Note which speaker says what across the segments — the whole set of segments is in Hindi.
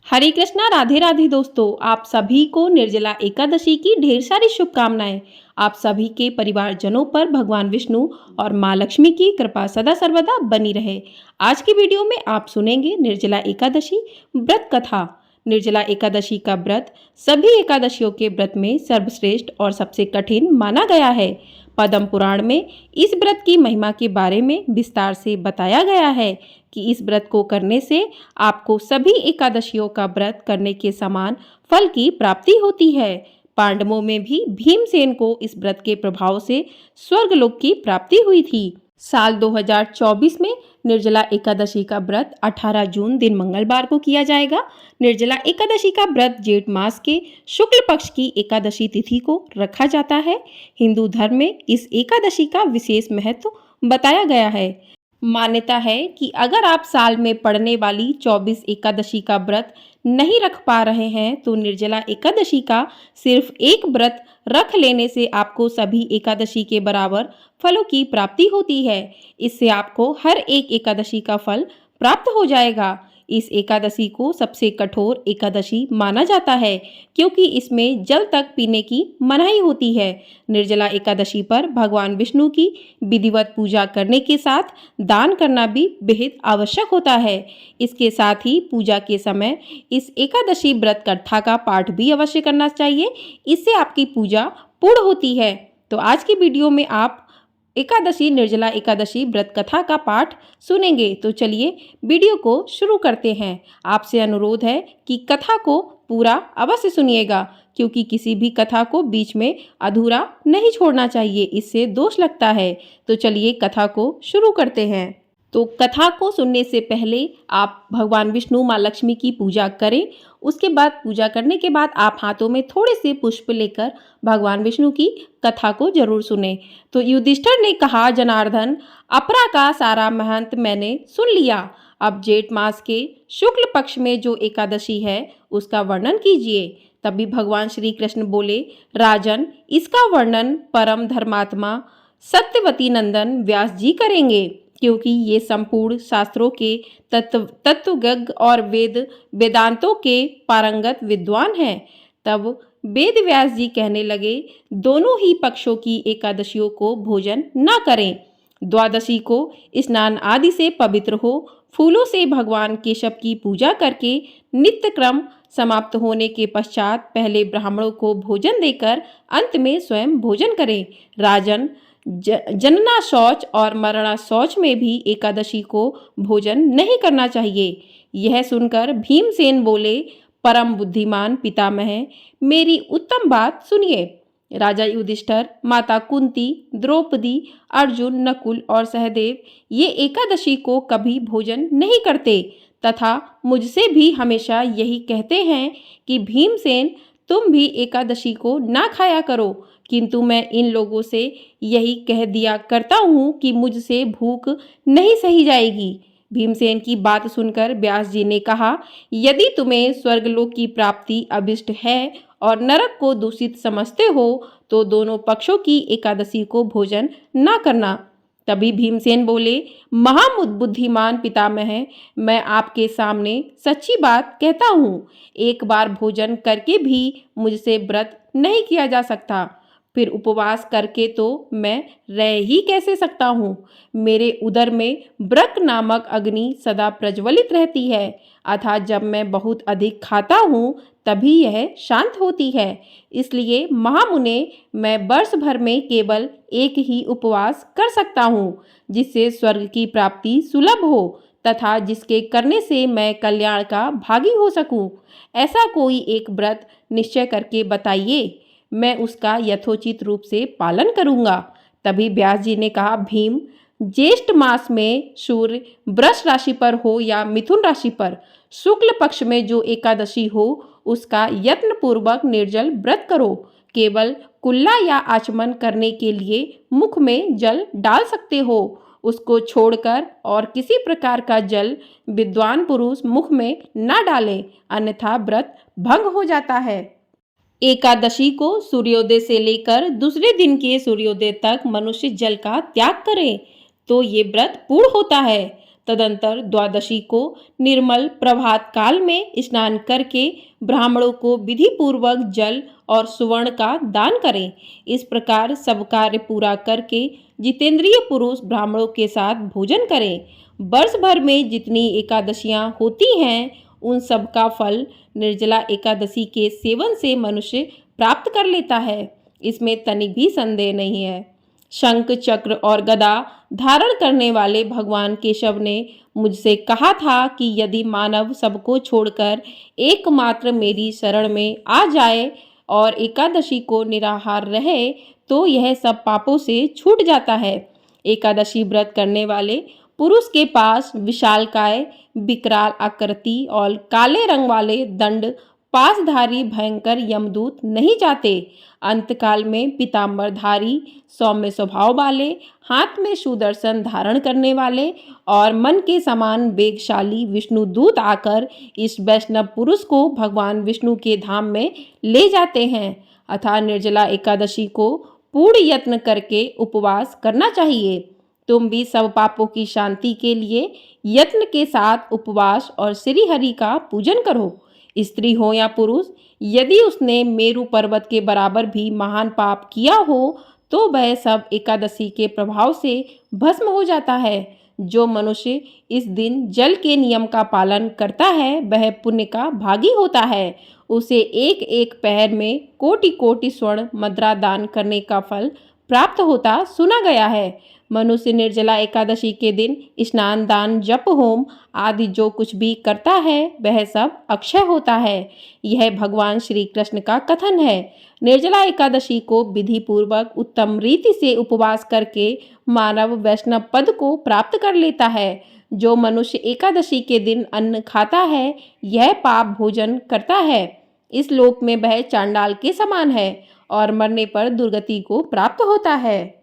Speaker 1: हरे कृष्णा, राधे राधे दोस्तों। आप सभी को निर्जला एकादशी की ढेर सारी शुभकामनाएं। आप सभी के परिवारजनों पर भगवान विष्णु और माँ लक्ष्मी की कृपा सदा सर्वदा बनी रहे। आज की वीडियो में आप सुनेंगे निर्जला एकादशी व्रत कथा। निर्जला एकादशी का व्रत सभी एकादशियों के व्रत में सर्वश्रेष्ठ और सबसे कठिन माना गया है। पद्म पुराण में इस व्रत की महिमा के बारे में विस्तार से बताया गया है कि इस व्रत को करने से आपको सभी एकादशियों का व्रत करने के समान फल की प्राप्ति होती है। पांडवों में भी भीमसेन को इस व्रत के प्रभाव से स्वर्गलोक की प्राप्ति हुई थी। साल 2024 में निर्जला एकादशी का व्रत 18 जून दिन मंगलवार को किया जाएगा। निर्जला एकादशी का व्रत जेठ मास के शुक्ल पक्ष की एकादशी तिथि को रखा जाता है। हिंदू धर्म में इस एकादशी का विशेष महत्व बताया गया है। मान्यता है कि अगर आप साल में पड़ने वाली 24 एकादशी का व्रत नहीं रख पा रहे हैं तो निर्जला एकादशी का सिर्फ एक व्रत रख लेने से आपको सभी एकादशी के बराबर फलों की प्राप्ति होती है। इससे आपको हर एक एकादशी का फल प्राप्त हो जाएगा। इस एकादशी को सबसे कठोर एकादशी माना जाता है क्योंकि इसमें जल तक पीने की मनाही होती है। निर्जला एकादशी पर भगवान विष्णु की विधिवत पूजा करने के साथ दान करना भी बेहद आवश्यक होता है। इसके साथ ही पूजा के समय इस एकादशी व्रत कथा का पाठ भी अवश्य करना चाहिए। इससे आपकी पूजा पूर्ण होती है। तो आज की वीडियो में आप एकादशी निर्जला एकादशी व्रत कथा का पाठ सुनेंगे। तो चलिए वीडियो को शुरू करते हैं। आपसे अनुरोध है कि कथा को पूरा अवश्य सुनिएगा क्योंकि किसी भी कथा को बीच में अधूरा नहीं छोड़ना चाहिए, इससे दोष लगता है। तो चलिए कथा को शुरू करते हैं। तो कथा को सुनने से पहले आप भगवान विष्णु माँ लक्ष्मी की पूजा करें। उसके बाद पूजा करने के बाद आप हाथों में थोड़े से पुष्प लेकर भगवान विष्णु की कथा को जरूर सुने। तो युधिष्ठिर ने कहा, जनार्दन, अपरा का सारा महंत मैंने सुन लिया। अब जेठ मास के शुक्ल पक्ष में जो एकादशी है उसका वर्णन कीजिए। तभी भगवान श्री कृष्ण बोले, राजन, इसका वर्णन परम धर्मात्मा सत्यवती नंदन व्यास जी करेंगे क्योंकि ये संपूर्ण शास्त्रों के तत्वज्ञ और वेदांतों के पारंगत विद्वान हैं। तब वेद व्यास जी कहने लगे, दोनों ही पक्षों की एकादशियों को भोजन न करें। द्वादशी को स्नान आदि से पवित्र हो, फूलों से भगवान केशव की पूजा करके नित्य क्रम समाप्त होने के पश्चात पहले ब्राह्मणों को भोजन देकर अंत में स्वयं भोजन करें। राजन, जनना शौच और मरणा शौच में भी एकादशी को भोजन नहीं करना चाहिए। यह सुनकर भीमसेन बोले, परम बुद्धिमान पितामह, मेरी उत्तम बात सुनिए। राजा युधिष्ठिर, माता कुंती, द्रौपदी, अर्जुन, नकुल और सहदेव ये एकादशी को कभी भोजन नहीं करते तथा मुझसे भी हमेशा यही कहते हैं कि भीमसेन, तुम भी एकादशी को ना खाया करो। किंतु मैं इन लोगों से यही कह दिया करता हूँ कि मुझसे भूख नहीं सही जाएगी। भीमसेन की बात सुनकर व्यास जी ने कहा, यदि तुम्हें स्वर्गलोक की प्राप्ति अभिष्ट है और नरक को दूषित समझते हो तो दोनों पक्षों की एकादशी को भोजन न करना। तभी भीमसेन बोले, महाबुद्धिमान पितामह, मैं आपके सामने सच्ची बात कहता हूँ। एक बार भोजन करके भी मुझसे व्रत नहीं किया जा सकता, फिर उपवास करके तो मैं रह ही कैसे सकता हूँ। मेरे उदर में ब्रक नामक अग्नि सदा प्रज्वलित रहती है, अर्थात जब मैं बहुत अधिक खाता हूँ तभी यह शांत होती है। इसलिए महामुने, मैं वर्ष भर में केवल एक ही उपवास कर सकता हूँ जिससे स्वर्ग की प्राप्ति सुलभ हो तथा जिसके करने से मैं कल्याण का भागी हो सकूँ। ऐसा कोई एक व्रत निश्चय करके बताइए, मैं उसका यथोचित रूप से पालन करूँगा। तभी व्यास जी ने कहा, भीम, ज्येष्ठ मास में सूर्य वृष राशि पर हो या मिथुन राशि पर शुक्ल पक्ष में जो एकादशी हो उसका यत्न पूर्वक निर्जल व्रत करो। केवल कुल्ला या आचमन करने के लिए मुख में जल डाल सकते हो। उसको छोड़कर और किसी प्रकार का जल विद्वान पुरुष मुख में न डालें, अन्यथा व्रत भंग हो जाता है। एकादशी को सूर्योदय से लेकर दूसरे दिन के सूर्योदय तक मनुष्य जल का त्याग करे तो ये व्रत पूर्ण होता है। तदंतर द्वादशी को निर्मल प्रभात काल में स्नान करके ब्राह्मणों को विधि पूर्वक जल और सुवर्ण का दान करें। इस प्रकार सब कार्य पूरा करके जितेंद्रिय पुरुष ब्राह्मणों के साथ भोजन करें। वर्ष भर में जितनी एकादशियां होती हैं उन सब का फल निर्जला एकादशी के सेवन से मनुष्य प्राप्त कर लेता है, इसमें तनिक भी संदेह नहीं है। शंख चक्र और गदा धारण करने वाले भगवान केशव ने मुझसे कहा था कि यदि मानव सबको छोड़कर एकमात्र मेरी शरण में आ जाए और एकादशी को निराहार रहे तो यह सब पापों से छूट जाता है। एकादशी व्रत करने वाले पुरुष के पास विशालकाय विकराल आकृति और काले रंग वाले दंड पासधारी भयंकर यमदूत नहीं जाते। अंतकाल में पीताम्बरधारी सौम्य स्वभाव वाले, हाथ में सुदर्शन धारण करने वाले और मन के समान वेगशाली विष्णु दूत आकर इस वैष्णव पुरुष को भगवान विष्णु के धाम में ले जाते हैं। अतः निर्जला एकादशी को पूर्ण यत्न करके उपवास करना चाहिए। तुम भी सब पापों की शांति के लिए यत्न के साथ उपवास और श्री हरि का पूजन करो। स्त्री हो या पुरुष, यदि उसने मेरु पर्वत के बराबर भी महान पाप किया हो तो वह सब एकादशी के प्रभाव से भस्म हो जाता है। जो मनुष्य इस दिन जल के नियम का पालन करता है वह पुण्य का भागी होता है। उसे एक एक पहर में कोटि कोटि स्वर्ण मुद्रा दान करने का फल प्राप्त होता सुना गया है। मनुष्य निर्जला एकादशी के दिन स्नान दान जप होम आदि जो कुछ भी करता है वह सब अक्षय होता है। यह भगवान श्री कृष्ण का कथन है। निर्जला एकादशी को विधि पूर्वक उत्तम रीति से उपवास करके मानव वैष्णव पद को प्राप्त कर लेता है। जो मनुष्य एकादशी के दिन अन्न खाता है यह पाप भोजन करता है। इस लोक में वह चांडाल के समान है और मरने पर दुर्गति को प्राप्त होता है।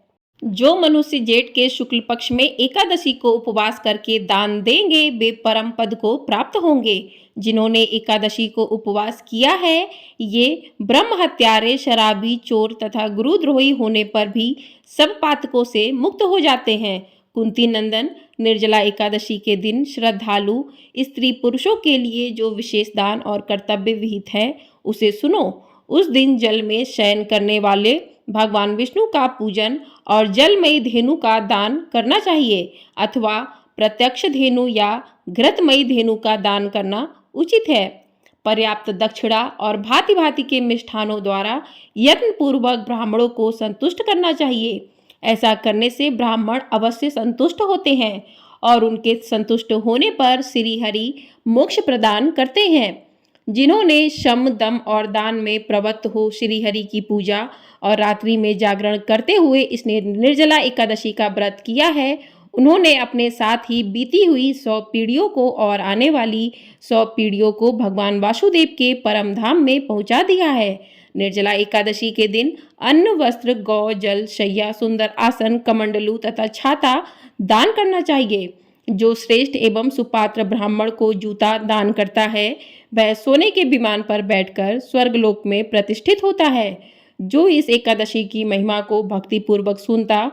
Speaker 1: जो मनुष्य जेठ के शुक्ल पक्ष में एकादशी को उपवास करके दान देंगे वे परम पद को प्राप्त होंगे। जिन्होंने एकादशी को उपवास किया है ये ब्रह्म हत्यारे, शराबी, चोर तथा गुरुद्रोही होने पर भी सब पातकों से मुक्त हो जाते हैं। कुंती नंदन, निर्जला एकादशी के दिन श्रद्धालु स्त्री पुरुषों के लिए जो विशेष दान और कर्तव्य विहित है उसे सुनो। उस दिन जल में शयन करने वाले भगवान विष्णु का पूजन और जलमयी धेनु का दान करना चाहिए अथवा प्रत्यक्ष धेनु या घृतमयी धेनु का दान करना उचित है। पर्याप्त दक्षिणा और भांति भांति के मिष्ठानों द्वारा यत्न पूर्वक ब्राह्मणों को संतुष्ट करना चाहिए। ऐसा करने से ब्राह्मण अवश्य संतुष्ट होते हैं और उनके संतुष्ट होने पर श्री हरि मोक्ष प्रदान करते हैं। जिन्होंने शम दम और दान में प्रवृत्त हो श्री हरि की पूजा और रात्रि में जागरण करते हुए इसने निर्जला एकादशी का व्रत किया है उन्होंने अपने साथ ही बीती हुई 100 पीढ़ियों को और आने वाली 100 पीढ़ियों को भगवान वासुदेव के परम धाम में पहुंचा दिया है। निर्जला एकादशी के दिन अन्न, वस्त्र, गौ, जल, शैया, सुंदर आसन, कमंडलू तथा छाता दान करना चाहिए। जो श्रेष्ठ एवं सुपात्र ब्राह्मण को जूता दान करता है वह सोने के विमान पर बैठकर स्वर्गलोक में प्रतिष्ठित होता है। जो इस एकादशी की महिमा को भक्तिपूर्वक सुनता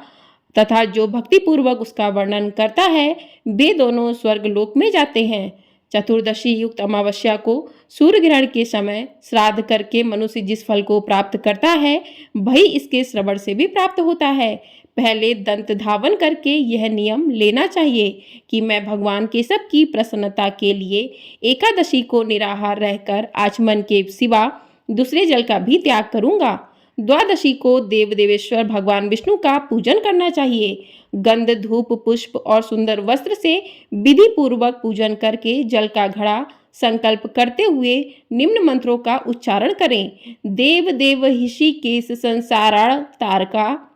Speaker 1: तथा जो भक्तिपूर्वक उसका वर्णन करता है वे दोनों स्वर्गलोक में जाते हैं। चतुर्दशी युक्त अमावस्या को सूर्य ग्रहण के समय श्राद्ध करके मनुष्य जिस फल को प्राप्त करता है वही इसके श्रवण से भी प्राप्त होता है। पहले दंत धावन करके यह नियम लेना चाहिए कि मैं भगवान केशव की प्रसन्नता के लिए एकादशी को निराहार रहकर आचमन के सिवा दूसरे जल का भी त्याग करूंगा। द्वादशी को देव देवेश्वर भगवान विष्णु का पूजन करना चाहिए। गंध, धूप, पुष्प और सुंदर वस्त्र से विधि पूर्वक पूजन करके जल का घड़ा संकल्प करते हुए निम्न मंत्रों का उच्चारण करें। देव देव ऋषिकेश संसाराण तारका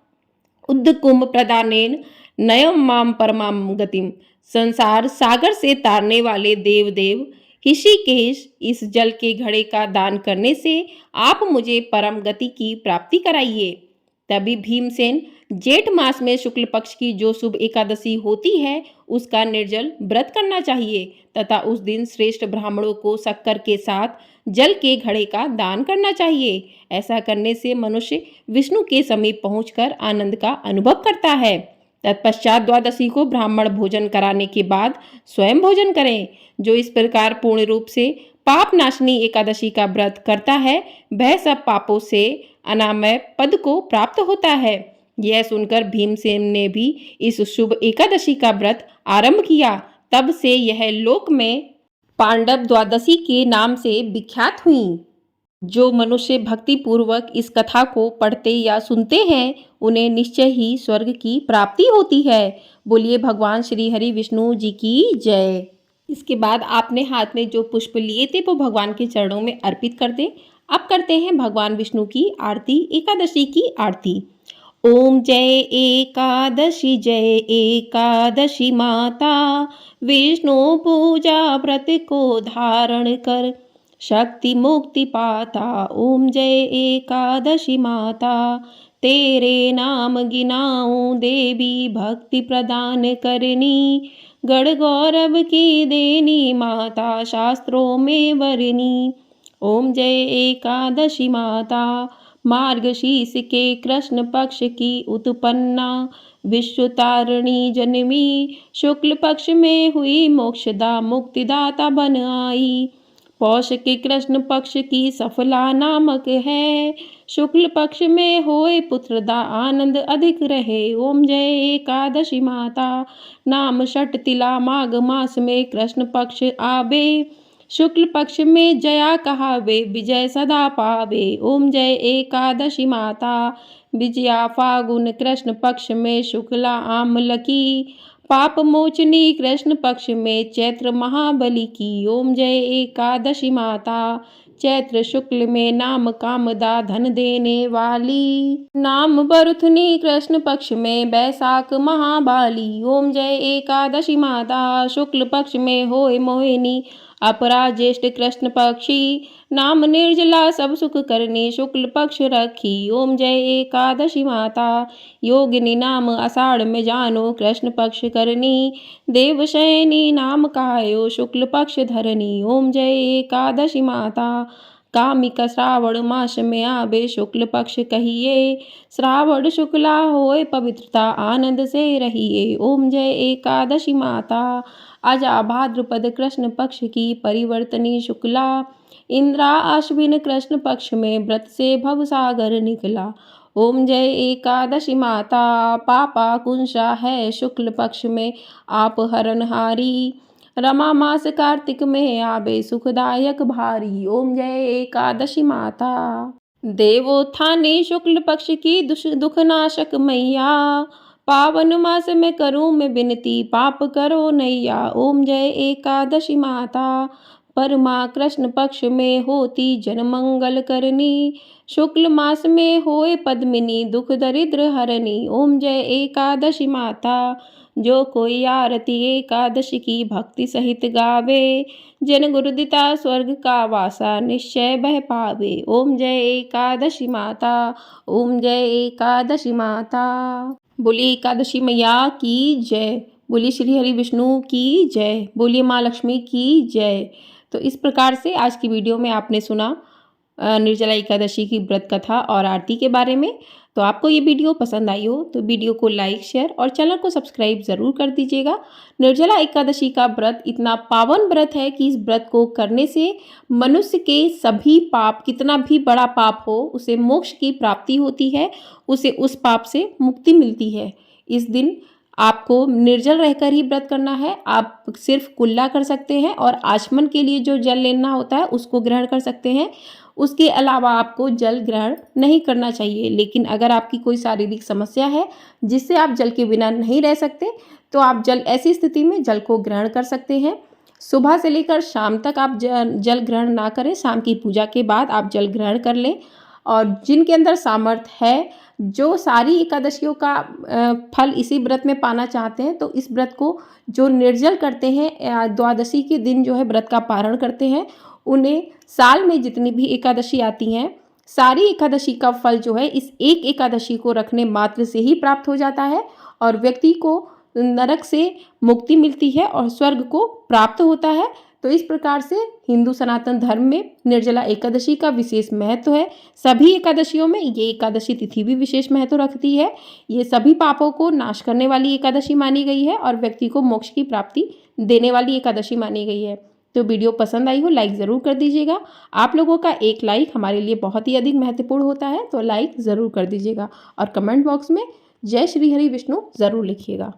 Speaker 1: उद्कुंभ प्रदानेन नयम माम परमाम गतिम। संसार सागर से तारने वाले देव देव ऋषिकेश, इस जल के घड़े का दान करने से आप मुझे परम गति की प्राप्ति कराइए। तभी भीमसेन जेठ मास में शुक्ल पक्ष की जो शुभ एकादशी होती है उसका निर्जल व्रत करना चाहिए तथा उस दिन श्रेष्ठ ब्राह्मणों को शक्कर के साथ जल के घड़े का दान करना चाहिए। ऐसा करने से मनुष्य विष्णु के समीप पहुंचकर आनंद का अनुभव करता है। तत्पश्चात द्वादशी को ब्राह्मण भोजन कराने के बाद स्वयं भोजन करें। जो इस प्रकार पूर्ण रूप से पाप नाशनी एकादशी का व्रत करता है वह सब पापों से अनामय पद को प्राप्त होता है। यह सुनकर भीमसेन ने भी इस शुभ एकादशी का व्रत आरंभ किया। तब से यह लोक में पांडव द्वादशी के नाम से विख्यात हुई। जो मनुष्य भक्ति पूर्वक इस कथा को पढ़ते या सुनते हैं उन्हें निश्चय ही स्वर्ग की प्राप्ति होती है। बोलिए भगवान श्री हरि विष्णु जी की जय। इसके बाद आपने हाथ में जो पुष्प लिए थे वो भगवान के चरणों में अर्पित कर दें। अब करते हैं भगवान विष्णु की आरती, एकादशी की आरती। ओम जय एकादशी माता, विष्णु पूजा व्रत को धारण कर शक्ति मुक्ति पाता। ओम जय एकादशी माता, तेरे नाम गिनाऊं देवी भक्ति प्रदान करनी। गढ़ गौरव की देनी माता, शास्त्रों में वरनी। ओम जय एकादशी माता, मार्गशीर्ष के कृष्ण पक्ष की उत्पन्ना, विश्व तारिणी जन्मी। शुक्ल पक्ष में हुई मोक्षदा, मुक्तिदाता बन आई। पौष के कृष्ण पक्ष की सफला नामक है, शुक्ल पक्ष में होए पुत्रदा, आनंद अधिक रहे। ओम जय एकादशी माता, नाम षट तिला, माघ मास में कृष्ण पक्ष आवे। शुक्ल पक्ष में जया कहावे, विजय सदा पावे। ओम जय एकादशी माता, विजया फागुन कृष्ण पक्ष में शुक्ला आमल की। पाप मोचनी कृष्ण पक्ष में चैत्र महाबली की। ओम जय एकादशी माता, चैत्र शुक्ल में नाम कामदा, धन देने वाली। नाम बरुथनी कृष्ण पक्ष में बैसाख महाबाली। ओम जय एकादशी माता, शुक्ल पक्ष में होए मोहिनी, अपरा ज्येष्ठ कृष्ण पक्षी। नाम निर्जला सब सुख करनी, शुक्ल पक्ष रखी। ओम जय एकादशी माता, योगिनी नाम आषाढ़ में जानो, कृष्ण पक्ष करनी। देवशयनी नाम कहायो, शुक्ल पक्ष धरनी। ओम जय एकादशी माता, कामिका श्रावण मास में आवे, शुक्ल पक्ष कहिए। श्रावण शुक्ला होए पवित्रता, आनंद से रहिए। ओम जय एकादशी माता, अजा भाद्रपद कृष्ण पक्ष की परिवर्तनी शुक्ला। इंद्रा अश्विन कृष्ण पक्ष में व्रत से भवसागर निकला। ओम जय एकादशी माता, पापा कुंशा है शुक्ल पक्ष में आप हरणहारी। रमा मास कार्तिक में आवे, सुखदायक भारी। ओम जय एकादशी माता, देवोत्थानी शुक्ल पक्ष की दुखनाशक मैया। पावन मास में करूं मैं विनती, पाप करो नैया। ओम जय एकादशी माता, परमा कृष्ण पक्ष में होती जन मंगल करनी। शुक्ल मास में होए पद्मिनी, दुख दरिद्र हरनी। ओम जय एकादशी माता, जो कोई आरती एकादशी की भक्ति सहित गावे, जन गुरुदिता स्वर्ग का वासा निश्चय बह पावे। ओम जय एकादशी माता, ओम जय एकादशी माता। बोलिए एकादशी मैया की जय। बोलिए श्री हरि विष्णु की जय। बोलिए माँ लक्ष्मी की जय। तो इस प्रकार से आज की वीडियो में आपने सुना निर्जला एकादशी की व्रत कथा और आरती के बारे में। तो आपको ये वीडियो पसंद आई हो तो वीडियो को लाइक, शेयर और चैनल को सब्सक्राइब ज़रूर कर दीजिएगा। निर्जला एकादशी का व्रत इतना पावन व्रत है कि इस व्रत को करने से मनुष्य के सभी पाप, कितना भी बड़ा पाप हो, उसे मोक्ष की प्राप्ति होती है, उसे उस पाप से मुक्ति मिलती है। इस दिन आपको निर्जल रहकर ही व्रत करना है। आप सिर्फ कुल्ला कर सकते हैं और आचमन के लिए जो जल लेना होता है उसको ग्रहण कर सकते हैं। उसके अलावा आपको जल ग्रहण नहीं करना चाहिए। लेकिन अगर आपकी कोई शारीरिक समस्या है जिससे आप जल के बिना नहीं रह सकते तो आप ऐसी स्थिति में जल को ग्रहण कर सकते हैं। सुबह से लेकर शाम तक आप जल ग्रहण ना करें, शाम की पूजा के बाद आप जल ग्रहण कर लें। और जिनके अंदर सामर्थ्य है, जो सारी एकादशियों का फल इसी व्रत में पाना चाहते हैं, तो इस व्रत को जो निर्जल करते हैं, द्वादशी के दिन जो है व्रत का पारण करते हैं, उन्हें साल में जितनी भी एकादशी आती हैं, सारी एकादशी का फल जो है इस एक एकादशी को रखने मात्र से ही प्राप्त हो जाता है और व्यक्ति को नरक से मुक्ति मिलती है और स्वर्ग को प्राप्त होता है। तो इस प्रकार से हिंदू सनातन धर्म में निर्जला एकादशी का विशेष महत्व है। सभी एकादशियों में ये एकादशी तिथि भी विशेष महत्व रखती है। ये सभी पापों को नाश करने वाली एकादशी मानी गई है और व्यक्ति को मोक्ष की प्राप्ति देने वाली एकादशी मानी गई है। तो वीडियो पसंद आई हो लाइक ज़रूर कर दीजिएगा। आप लोगों का एक लाइक हमारे लिए बहुत ही अधिक महत्वपूर्ण होता है, तो लाइक ज़रूर कर दीजिएगा और कमेंट बॉक्स में जय श्री हरि विष्णु ज़रूर लिखिएगा।